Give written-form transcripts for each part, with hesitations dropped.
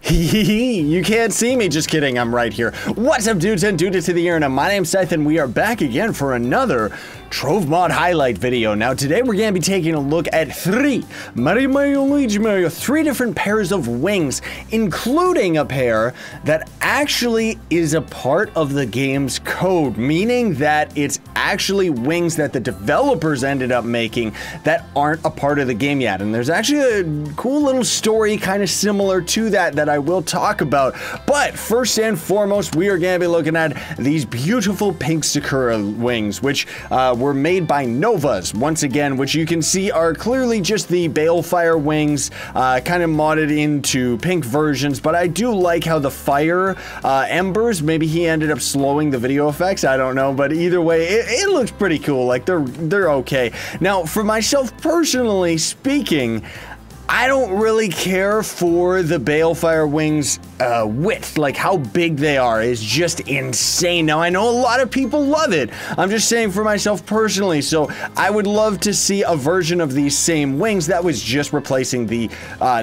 You can't see me, just kidding, I'm right here. What's up, dudes and dudes to the internet? My name's Scythe and we are back again for another Trove mod highlight video. Now today we're going to be taking a look at three different pairs of wings, including a pair that actually is a part of the game's code, meaning that it's actually wings that the developers ended up making that aren't a part of the game yet. And there's actually a cool little story kind of similar to that I will talk about. But first and foremost, we are going to be looking at these beautiful pink Sakura wings, which were made by Novuhz, once again, which you can see are clearly just the balefire wings, kind of modded into pink versions. But I do like how the fire embers, maybe he ended up slowing the video effects, I don't know, but either way, it looks pretty cool. Like they're okay. Now, for myself personally speaking, I don't really care for the balefire wings width, like how big they are is just insane. Now I know a lot of people love it. I'm just saying for myself personally, so I would love to see a version of these same wings that was just replacing the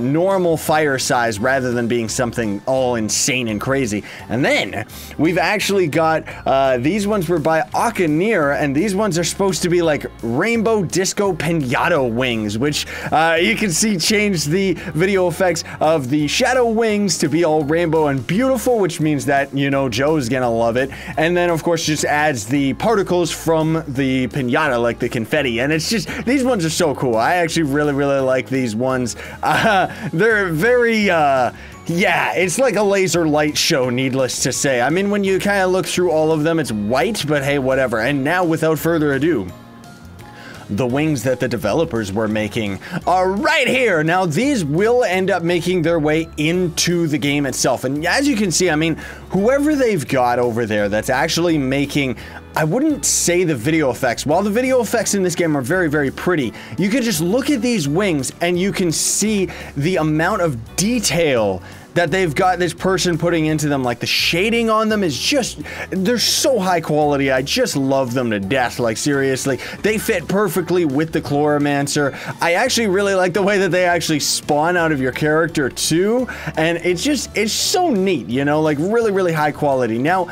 normal fire size rather than being something all insane and crazy. And then we've actually got these ones were by Ocgineer, and these ones are supposed to be like rainbow disco pinata wings, which you can see change the video effects of the shadow wings to be all rainbow and beautiful, which means that, you know, Joe's gonna love it. And then of course just adds the particles from the pinata, like the confetti, and it's just, these ones are so cool. I actually really like these ones. They're very yeah, it's like a laser light show, needless to say. I mean, when you kind of look through all of them, it's white, but hey, whatever. And now, without further ado, the wings that the developers were making are right here. Now, these will end up making their way into the game itself. And as you can see, I mean, whoever they've got over there that's actually making, I wouldn't say the video effects. While the video effects in this game are very pretty, you can just look at these wings and you can see the amount of detail that they've got this person putting into them. Like the shading on them is just, they're so high quality. I just love them to death. Like seriously, they fit perfectly with the Chloromancer. I actually really like the way that they actually spawn out of your character too. And it's just, it's so neat, you know, like really high quality. Now,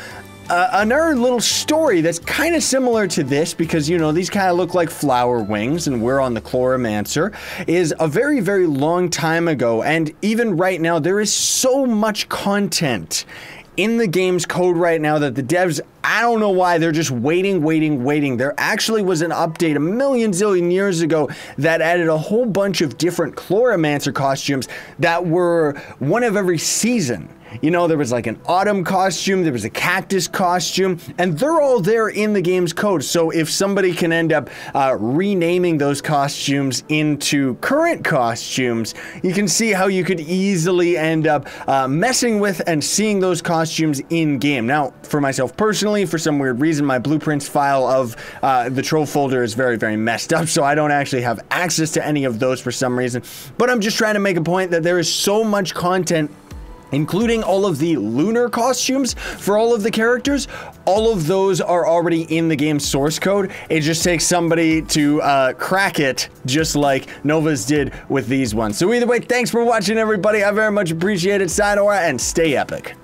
another little story that's kind of similar to this, because, you know, these kind of look like flower wings and we're on the Chloromancer, is a very long time ago, and even right now there is so much content in the game's code right now that the devs, I don't know why, they're just waiting. There actually was an update a million zillion years ago that added a whole bunch of different Chloromancer costumes that were one of every season. You know, there was like an autumn costume, there was a cactus costume, and they're all there in the game's code. So if somebody can end up renaming those costumes into current costumes, you can see how you could easily end up messing with and seeing those costumes in game. Now, for myself personally, for some weird reason, my blueprints file of the Trove folder is very messed up, so I don't actually have access to any of those for some reason. But I'm just trying to make a point that there is so much content, including all of the lunar costumes for all of the characters. All of those are already in the game's source code. It just takes somebody to crack it, just like Novuhz did with these ones. So either way, thanks for watching, everybody. I very much appreciate it. Sayonara, and stay epic.